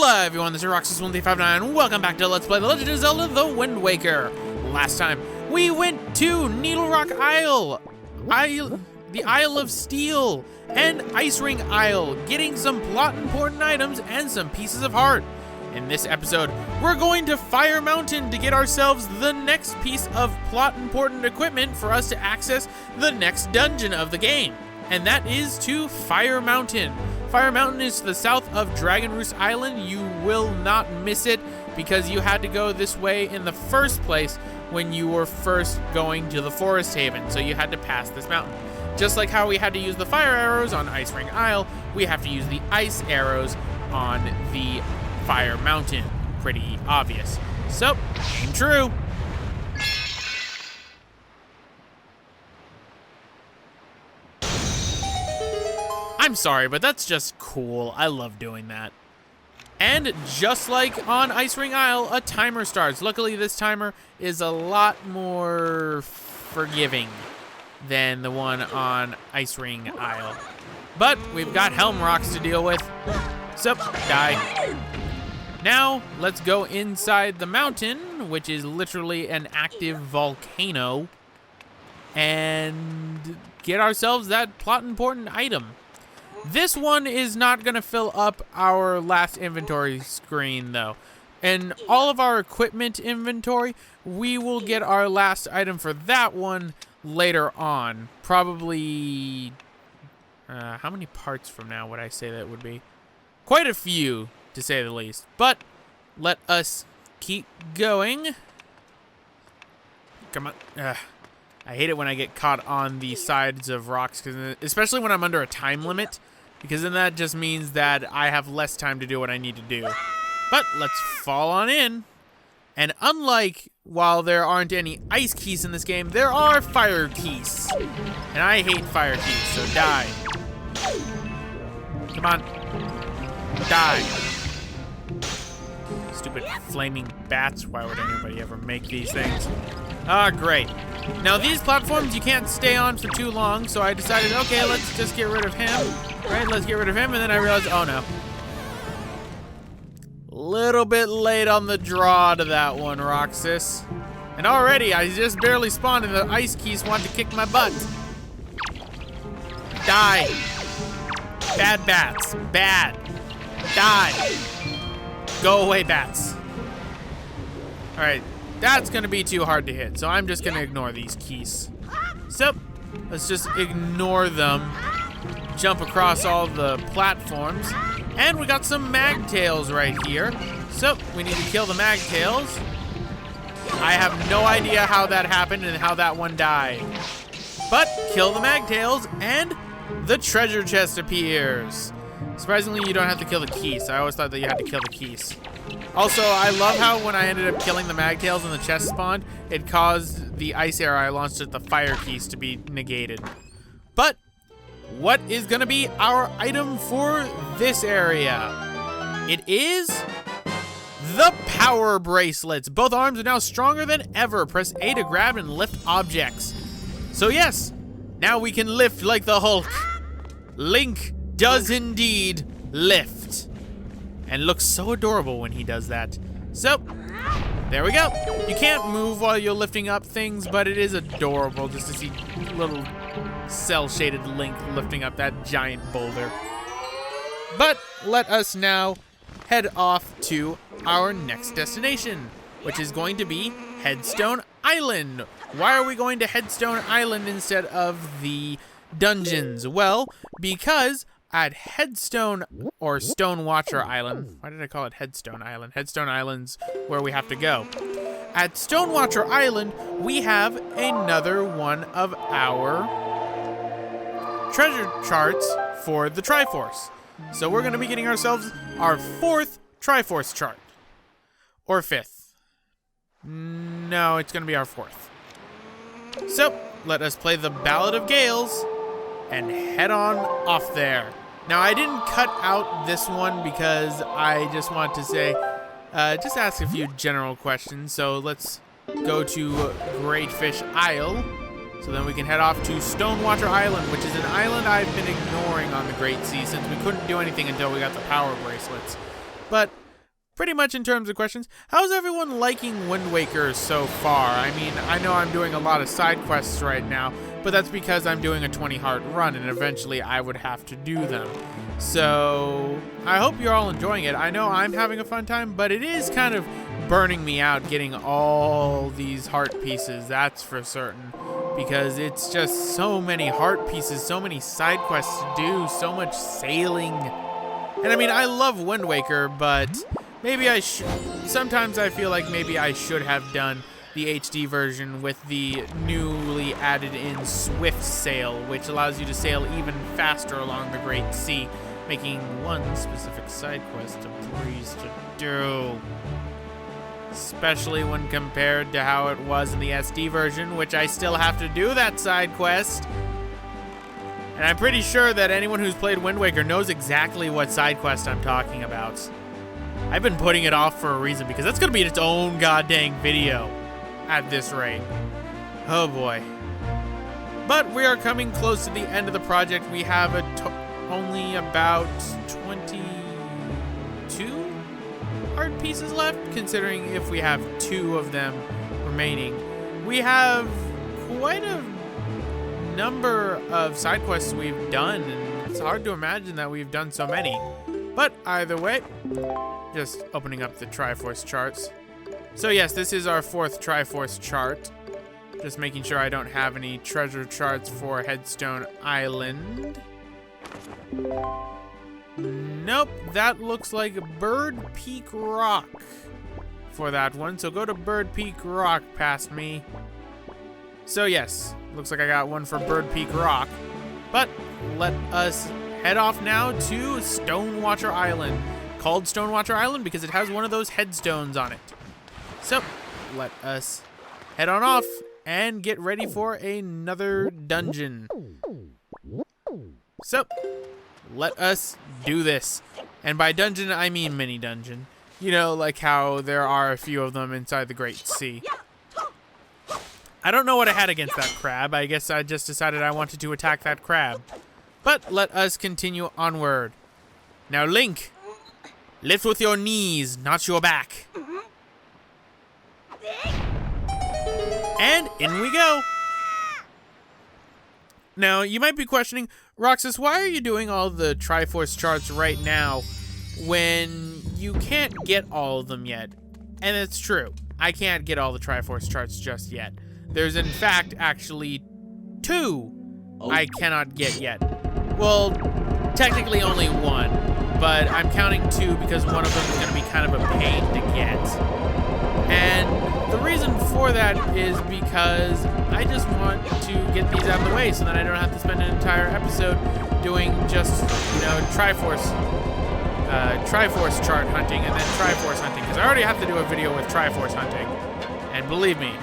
Hello everyone, this is Roxas1359. Welcome back to Let's Play The Legend of Zelda The Wind Waker. Last time, we went to Needle Rock Isle, the Isle of Steel, and Ice Ring Isle, getting some plot important items and some pieces of heart. In this episode, we're going to Fire Mountain to get ourselves the next piece of plot important equipment for us to access the next dungeon of the game. And that is to Fire Mountain. Fire Mountain is to the south of Dragon Roost Island. You will not miss it because you had to go this way in the first place when you were first going to the Forest Haven. So you had to pass this mountain. Just like how we had to use the fire arrows on Ice Ring Isle, we have to use the ice arrows on the Fire Mountain. Pretty obvious. So, true. I'm sorry, but that's just cool. I love doing that. And just like on Ice Ring Isle, a timer starts. Luckily, this timer is a lot more forgiving than the one on Ice Ring Isle. But we've got Helm Rocks to deal with. So, die. Now, let's go inside the mountain, which is literally an active volcano, and get ourselves that plot important item. This one is not going to fill up our last inventory screen, though. In all of our equipment inventory, we will get our last item for that one later on. Probably, how many parts from now would I say that would be? Quite a few, to say the least. But let us keep going. Come on. I hate it when I get caught on the sides of rocks, especially when I'm under a time limit. Because then that just means that I have less time to do what I need to do. But let's fall on in. And unlike while there aren't any ice keys in this game, there are fire keys. And I hate fire keys, so die. Come on. Die. Stupid flaming bats. Why would anybody ever make these things? Ah, great. Now these platforms you can't stay on for too long, so I decided, okay, let's just get rid of him. Right, let's get rid of him, and then I realized, oh no. Little bit late on the draw to that one, Roxas. And already, I just barely spawned and the ice keys want to kick my butt. Die. Bad bats. Bad. Die. Go away, bats. Alright, that's gonna be too hard to hit, so I'm just gonna ignore these keys. So, let's just ignore them. Jump across all the platforms. And we got some magtails right here. So, we need to kill the magtails. I have no idea how that happened and how that one died. But, kill the magtails and the treasure chest appears. Surprisingly, you don't have to kill the keys. I always thought that you had to kill the keys. Also, I love how when I ended up killing the magtails and the chest spawned, it caused the ice arrow I launched at the fire keys to be negated. But, what is gonna be our item for this area? It is the power bracelets. Both arms are now stronger than ever. Press A to grab and lift objects. So yes, now we can lift like the Hulk. Link does indeed lift. And looks so adorable when he does that. So, there we go. You can't move while you're lifting up things, but it is adorable just to see little cell-shaded Link lifting up that giant boulder. But let us now head off to our next destination, which is going to be Headstone Island. Why are we going to Headstone Island instead of the dungeons? Well, because at Headstone or Stone Watcher Island, why did I call it Headstone Island? Headstone Island's where we have to go. At Stone Watcher Island, we have another one of our treasure charts for the Triforce. So we're going to be getting ourselves our 4th Triforce chart. Or 5th. No, it's going to be our 4th. So, let us play the Ballad of Gales and head on off there. Now, I didn't cut out this one because I just want to say, just ask a few general questions. So let's go to Great Fish Isle. So then we can head off to Stonewatcher Island, which is an island I've been ignoring on the Great Sea since we couldn't do anything until we got the power bracelets. But pretty much in terms of questions, how's everyone liking Wind Waker so far? I mean, I know I'm doing a lot of side quests right now, but that's because I'm doing a 20 heart run, and eventually I would have to do them. So, I hope you're all enjoying it. I know I'm having a fun time, but it is kind of burning me out getting all these heart pieces, that's for certain. Because it's just so many heart pieces, so many side quests to do, so much sailing. And I mean, I love Wind Waker, but maybe I should. Sometimes I feel like maybe I should have done the HD version with the newly added in Swift Sail, which allows you to sail even faster along the Great Sea, making one specific side quest a breeze to do. Especially when compared to how it was in the SD version, which I still have to do that side quest. And I'm pretty sure that anyone who's played Wind Waker knows exactly what side quest I'm talking about. I've been putting it off for a reason, because that's going to be its own goddamn video at this rate. Oh boy. But we are coming close to the end of the project. We have only about 22 heart pieces left, considering if we have 2 of them remaining. We have quite a number of side quests we've done, and it's hard to imagine that we've done so many. But either way, just opening up the Triforce Charts. So yes, this is our 4th Triforce Chart. Just making sure I don't have any treasure charts for Headstone Island. Nope, that looks like Bird Peak Rock for that one. So go to Bird Peak Rock past me. So yes, looks like I got one for Bird Peak Rock. But let us head off now to Stonewatcher Island. Called Stonewatcher Island because it has one of those headstones on it. So let us head on off and get ready for another dungeon. So let us do this. And by dungeon, I mean mini dungeon. You know, like how there are a few of them inside the Great Sea. I don't know what I had against that crab. I guess I just decided I wanted to attack that crab. But let us continue onward. Now, Link, lift with your knees, not your back. And in we go. Now, you might be questioning, Roxas, why are you doing all the Triforce Charts right now when you can't get all of them yet? And it's true. I can't get all the Triforce Charts just yet. There's, in fact, actually 2 I cannot get yet. Well, technically only 1, but I'm counting 2 because one of them is going to be kind of a pain to get. And the reason for that is because I just want to get these out of the way so that I don't have to spend an entire episode doing just, Triforce chart hunting and then Triforce hunting, because I already have to do a video with Triforce hunting. And believe me,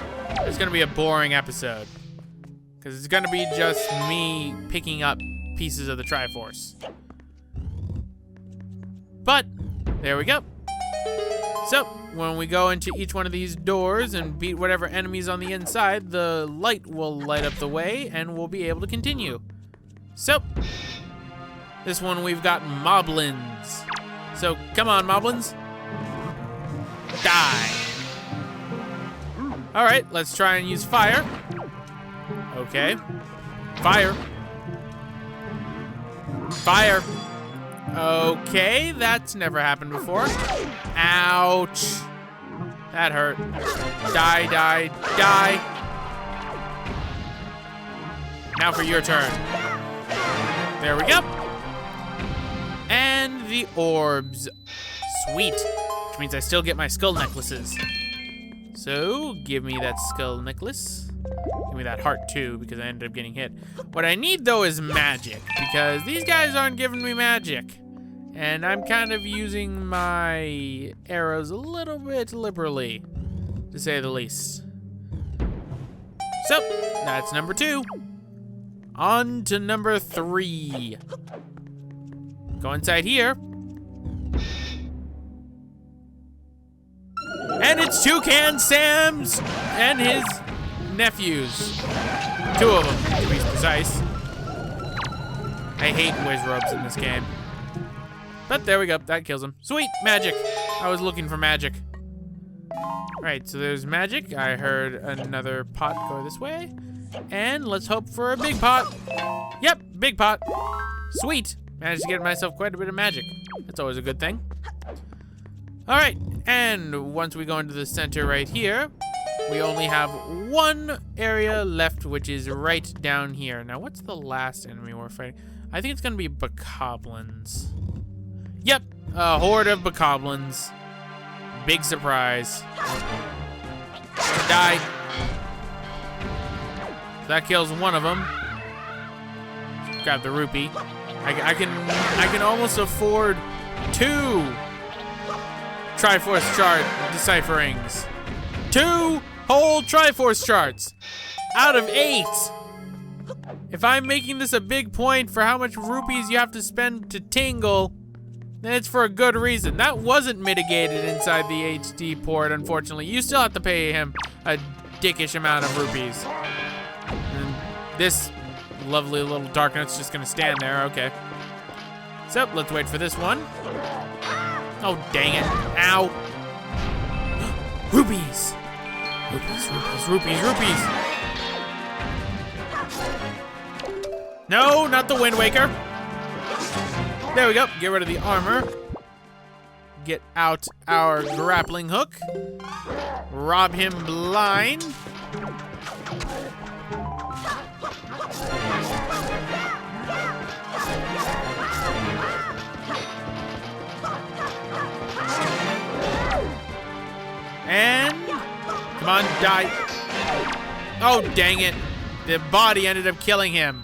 it's going to be a boring episode, because it's going to be just me picking up pieces of the Triforce. But there we go. So when we go into each one of these doors and beat whatever enemies on the inside, the light will light up the way and we'll be able to continue. So this one we've got moblins. So come on, moblins. Die. All right, let's try and use fire. Okay. Fire. Fire. Okay, that's never happened before. Ouch. That hurt. Die, die, die. Now for your turn. There we go. And the orbs. Sweet. Which means I still get my skull necklaces. So, give me that skull necklace. Give me that heart too, because I ended up getting hit. What I need though is magic, because these guys aren't giving me magic. And I'm kind of using my arrows a little bit liberally, to say the least. So, that's number 2. On to number 3. Go inside here. And it's Toucan Sam's and his nephews. 2 of them, to be precise. I hate whiz robes in this game. But there we go, that kills him. Sweet, magic. I was looking for magic. Right, so there's magic. I heard another pot go this way. And let's hope for a big pot. Yep, big pot. Sweet. Managed to get myself quite a bit of magic. That's always a good thing. All right, and once we go into the center right here, we only have one area left, which is right down here. Now, what's the last enemy we're fighting? I think it's gonna be bokoblins. Yep, a horde of bokoblins. Big surprise. Die. That kills one of them. Grab the rupee. I can almost afford 2 Triforce Chart decipherings. 2 whole Triforce Charts out of 8. If I'm making this a big point for how much rupees you have to spend to tingle, then it's for a good reason. That wasn't mitigated inside the HD port, unfortunately. You still have to pay him a dickish amount of rupees. And this lovely little darknut's just gonna stand there, okay. So, let's wait for this one. Oh, dang it. Ow. Rupees. Rupees, rupees, rupees, rupees. No, not the Wind Waker. There we go. Get rid of the armor. Get out our grappling hook. Rob him blind. And come on, die. Oh, dang it. The body ended up killing him.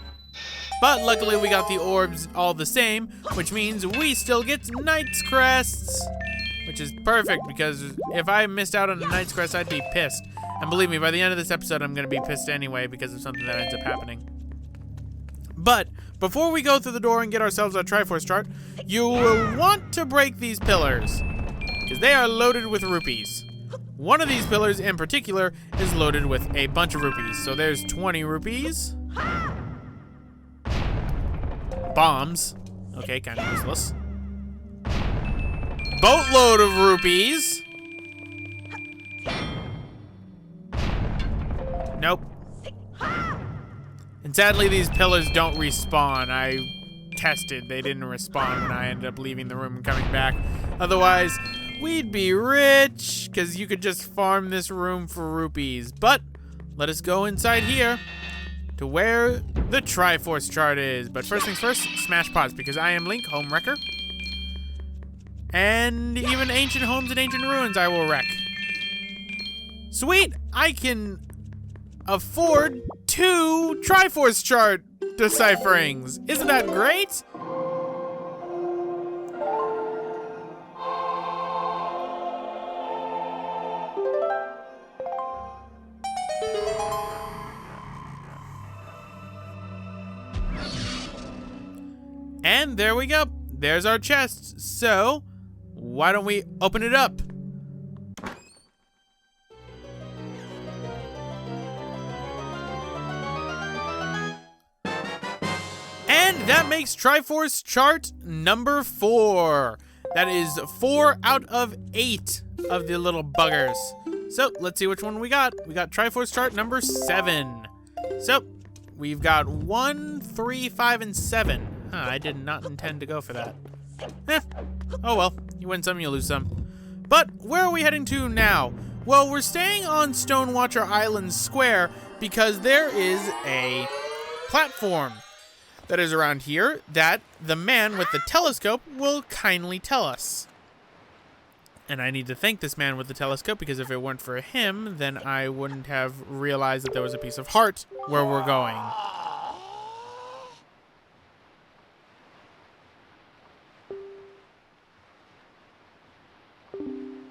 But luckily we got the orbs all the same, which means we still get Knight's Crests. Which is perfect, because if I missed out on a Knight's Crest, I'd be pissed. And believe me, by the end of this episode, I'm gonna be pissed anyway because of something that ends up happening. But before we go through the door and get ourselves a Triforce Chart, you will want to break these pillars, because they are loaded with rupees. One of these pillars in particular is loaded with a bunch of rupees. So there's 20 rupees. Bombs. Okay, kind of useless. Boatload of rupees. Nope. And sadly, these pillars don't respawn. I tested. They didn't respawn when I ended up leaving the room and coming back. Otherwise, we'd be rich, because you could just farm this room for rupees. But let us go inside here to where the Triforce Chart is. But first things first, smash pots, because I am Link, Home Wrecker. And even ancient homes and ancient ruins I will wreck. Sweet! I can afford 2 Triforce Chart decipherings. Isn't that great? And there we go. There's our chest. So, why don't we open it up? And that makes Triforce Chart number 4. That is 4 out of 8 of the little buggers. So, let's see which one we got. We got Triforce Chart number 7. So, we've got 1, 3, 5, and 7. I did not intend to go for that. Oh well, you win some, you lose some. But where are we heading to now? Well, we're staying on Stonewatcher Island Square because there is a platform that is around here that the man with the telescope will kindly tell us. And I need to thank this man with the telescope, because if it weren't for him, then I wouldn't have realized that there was a piece of heart where we're going.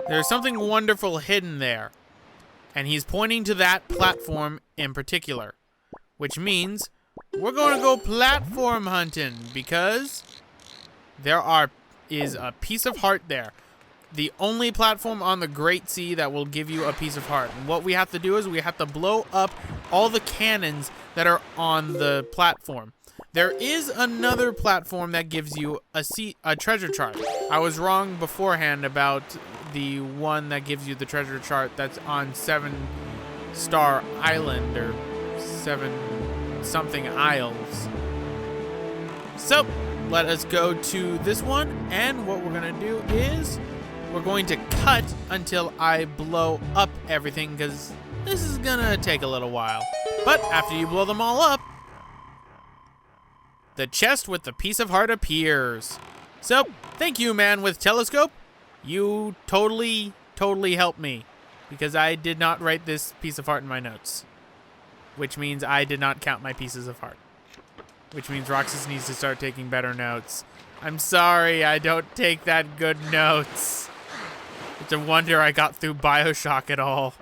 There's something wonderful hidden there, and he's pointing to that platform in particular, which means we're going to go platform hunting, because there is a piece of heart there. The only platform on the Great Sea that will give you a piece of heart. And what we have to do is we have to blow up all the cannons that are on the platform. There is another platform that gives you a treasure chart. I was wrong beforehand about the one that gives you the treasure chart that's on 7-star island or 7-something isles. So let us go to this one, and what we're gonna do is we're going to cut until I blow up everything, because this is gonna take a little while. But after you blow them all up, the chest with the piece of heart appears. So, thank you, man with telescope. You totally helped me, because I did not write this piece of heart in my notes, which means I did not count my pieces of heart, which means Roxas needs to start taking better notes. I'm sorry, I don't take that good notes. It's a wonder I got through BioShock at all,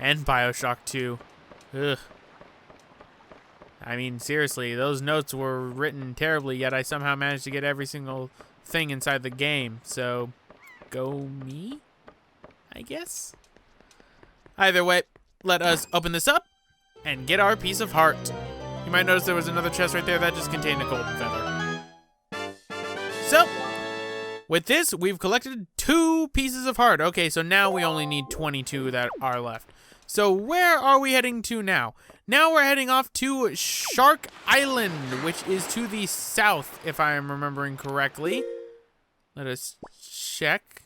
and BioShock 2. Ugh. I mean, seriously, those notes were written terribly, yet I somehow managed to get every single thing inside the game. So, go me, I guess? Either way, let us open this up and get our piece of heart. You might notice there was another chest right there that just contained a golden feather. So, with this, we've collected 2 pieces of heart. Okay, so now we only need 22 that are left. So where are we heading to now? Now we're heading off to Shark Island, which is to the south, if I am remembering correctly. Let us check.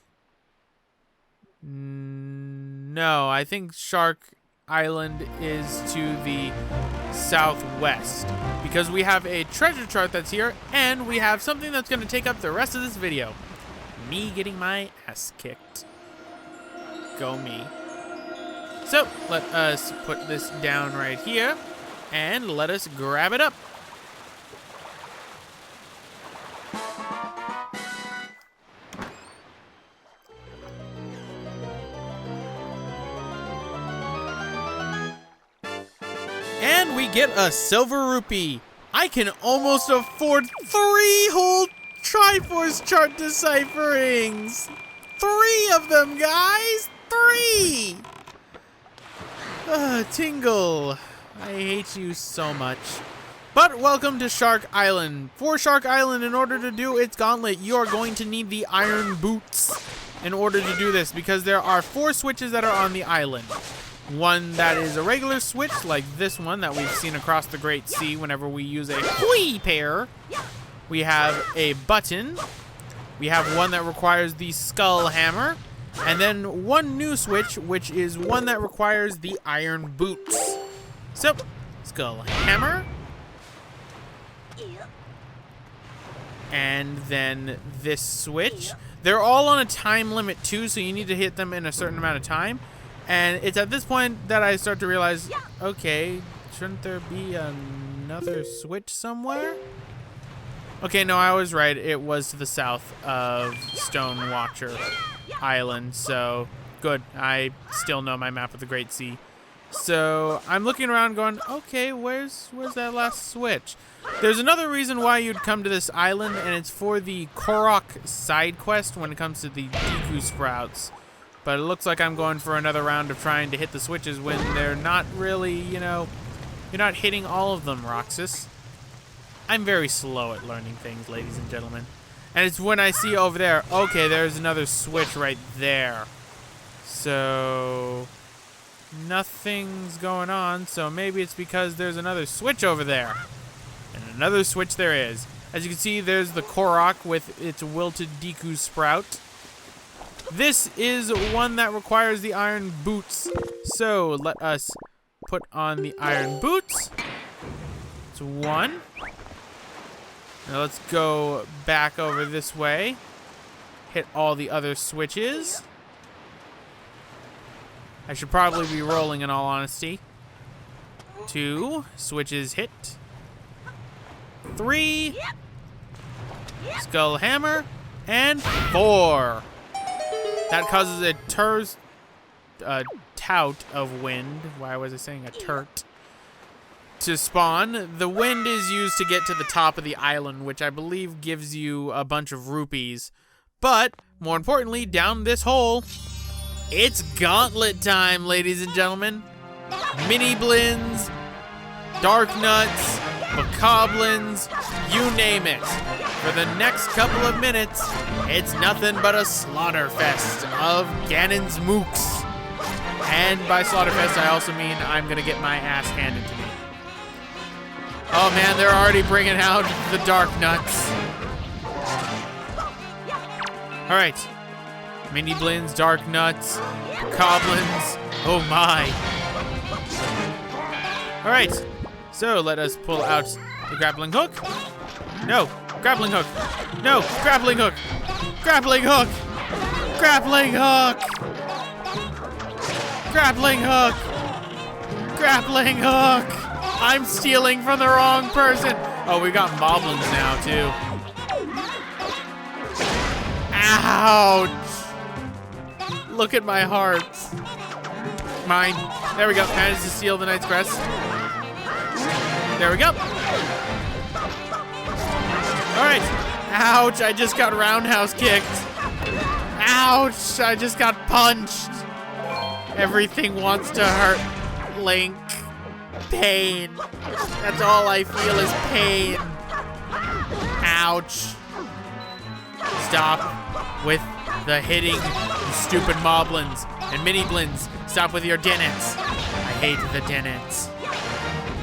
No, I think Shark Island is to the southwest, because we have a treasure chart that's here, and we have something that's going to take up the rest of this video. Me getting my ass kicked. Go me. So, let us put this down right here, and let us grab it up. And we get a silver rupee. I can almost afford 3 whole Triforce Chart decipherings. 3 of them, guys. 3. Tingle. I hate you so much. But welcome to Shark Island. For Shark Island, in order to do its gauntlet, you are going to need the iron boots in order to do this, because there are 4 switches that are on the island. One that is a regular switch, like this one that we've seen across the Great Sea whenever we use a whee pair. We have a button. We have one that requires the skull hammer. And then one new switch, which is one that requires the iron boots. So, skull hammer. And then this switch. They're all on a time limit too, so you need to hit them in a certain amount of time. And it's at this point that I start to realize, okay, shouldn't there be another switch somewhere? Okay, no, I was right. It was to the south of Stone Watcher Island, so good. I still know my map of the Great Sea. So I'm looking around going, okay, where's that last switch? There's another reason why you'd come to this island, and it's for the Korok side quest when it comes to the Deku Sprouts. But it looks like I'm going for another round of trying to hit the switches when they're not really, you know, you're not hitting all of them, Roxas. I'm very slow at learning things, ladies and gentlemen. And it's when I see over there, okay, there's another switch right there. So, nothing's going on, so maybe it's because there's another switch over there. And another switch there is. As you can see, there's the Korok with its wilted Deku Sprout. This is one that requires the iron boots. So, let us put on the iron boots. It's 1. Now let's go back over this way. Hit all the other switches. I should probably be rolling in all honesty. 2. Switches hit. 3. Skull hammer. And 4. That causes a tout of wind. Why was I saying a turt? To spawn. The wind is used to get to the top of the island, which I believe gives you a bunch of rupees. But, more importantly, down this hole, it's gauntlet time, ladies and gentlemen. Mini blins, dark nuts, macablins, you name it. For the next couple of minutes, It's nothing but a slaughter fest of Ganon's mooks. And by slaughter fest, I also mean I'm gonna get my ass handed to me. Oh man, they're already bringing out the dark nuts. All right, mini blins, dark nuts, goblins. Oh my. All right, so let us pull out the grappling hook. No, grappling hook. No, grappling hook. Grappling hook. Grappling hook. Grappling hook. Grappling hook. I'm stealing from the wrong person. Oh, we got moblins now too. Ouch. Look at my heart. Mine. There we go. Managed to steal the Knight's Crest. There we go. All right. Ouch. I just got roundhouse kicked. Ouch. I just got punched. Everything wants to hurt Link. Pain. That's all I feel is pain. Ouch. Stop with the hitting, you stupid moblins and mini blins. Stop with your dinnets. I hate the dinnets.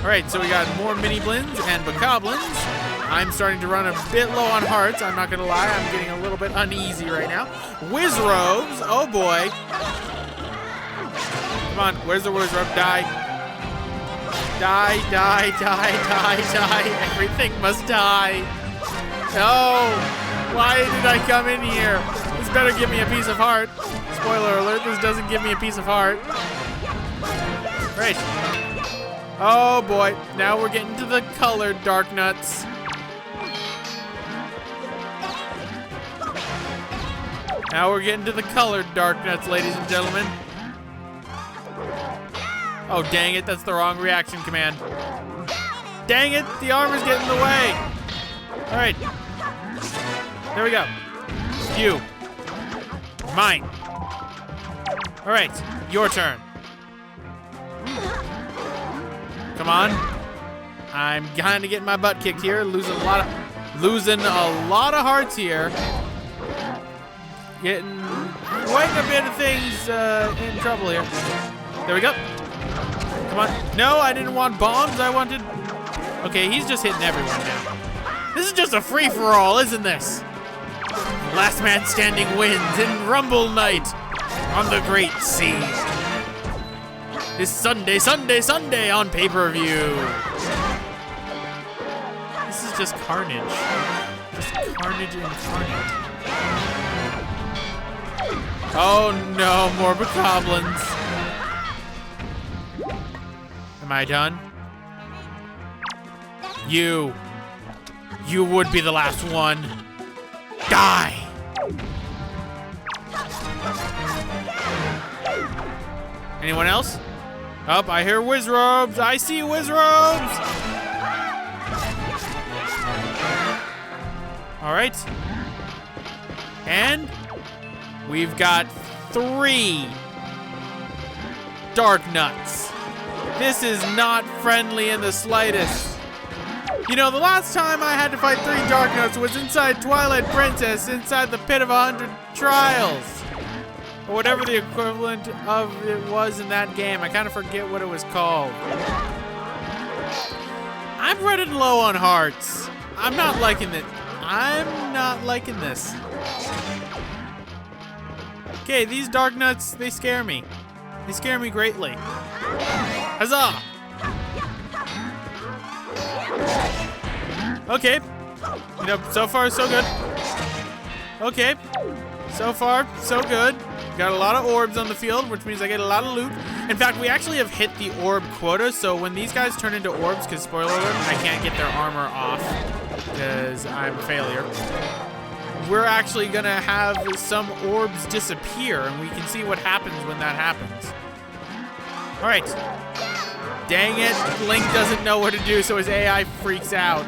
All right, so we got more mini blins and bokoblins. I'm starting to run a bit low on hearts. I'm not gonna lie, I'm getting a little bit uneasy right now. Wizrobes, oh boy. Come on, where's the Wizrobe? Die. Die, die, die, die, die. Everything must die. No. Why did I come in here? This better give me a piece of heart. Spoiler alert, this doesn't give me a piece of heart. Great. Oh boy, now we're getting to the colored dark nuts. Now we're getting to the colored dark nuts, ladies and gentlemen. Oh, dang it, that's the wrong reaction command. Dang it, the armor's getting in the way. All right. There we go. You. Mine. All right, your turn. Come on. I'm kind of getting my butt kicked here, losing a lot of hearts here. Getting quite a bit of things in trouble here. There we go. Come on. No, I didn't want bombs. I wanted. Okay, he's just hitting everyone now. This is just a free-for-all, isn't this? Last man standing wins in Rumble Night on the Great Sea. This Sunday on pay-per-view. This is just carnage. Just carnage incarnate. Oh no, more bokoblins. Am I done? You would be the last one. Die! Anyone else? Oh, I hear Wizrobes. I see Wizrobes. All right. And we've got 3 dark nuts. This is not friendly in the slightest. You know, the last time I had to fight 3 dark nuts was inside Twilight Princess, inside the Pit of 100 Trials. Or whatever the equivalent of it was in that game. I kind of forget what it was called. I'm running low on hearts. I'm not liking it. I'm not liking this. Okay, these dark nuts, they scare me. They scare me greatly. Huzzah! Okay. You know, so far, so good. Okay. So far, so good. Got a lot of orbs on the field, which means I get a lot of loot. In fact, we actually have hit the orb quota, so when these guys turn into orbs, because spoiler alert, I can't get their armor off because I'm a failure. We're actually gonna have some orbs disappear, and we can see what happens when that happens. All right. Dang it, Link doesn't know what to do, so his AI freaks out.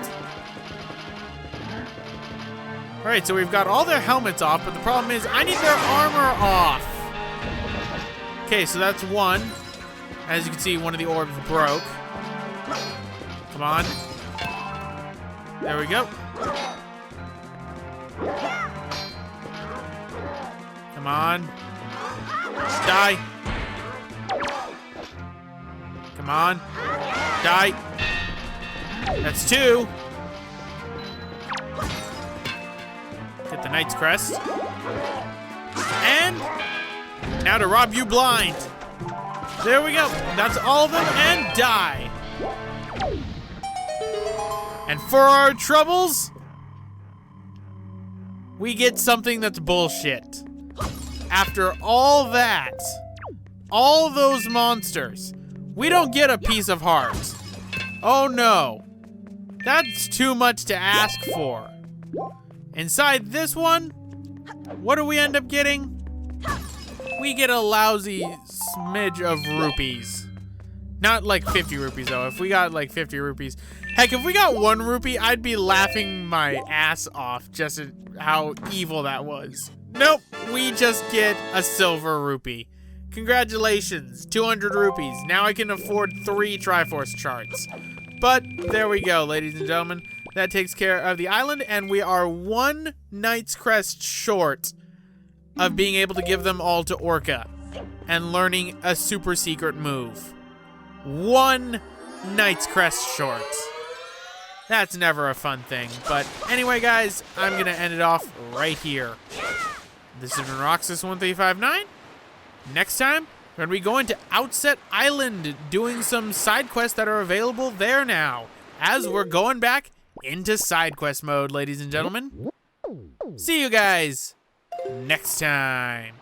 All right, so we've got all their helmets off, but the problem is I need their armor off. Okay, so that's one. As you can see, one of the orbs broke. Come on. There we go. Come on. Die. Come on. Die. That's 2. Get the Knight's Crest. And now to rob you blind. There we go. That's all of them, and die. And for our troubles, we get something that's bullshit. After all that, all those monsters, we don't get a piece of heart. Oh no. That's too much to ask for. Inside this one, what do we end up getting? We get a lousy smidge of rupees. Not like 50 rupees though. If we got like 50 rupees. Heck, if we got 1 rupee, I'd be laughing my ass off just at how evil that was. Nope, we just get a silver rupee. Congratulations, 200 rupees. Now I can afford 3 Triforce Charts. But there we go, ladies and gentlemen. That takes care of the island, and we are 1 Knight's Crest short of being able to give them all to Orca and learning a super secret move. 1 Knight's Crest short. That's never a fun thing. But anyway, guys, I'm going to end it off right here. This has been Roxas1359. Next time, we're going to be going to Outset Island, doing some side quests that are available there now, as we're going back into side quest mode, ladies and gentlemen. See you guys next time.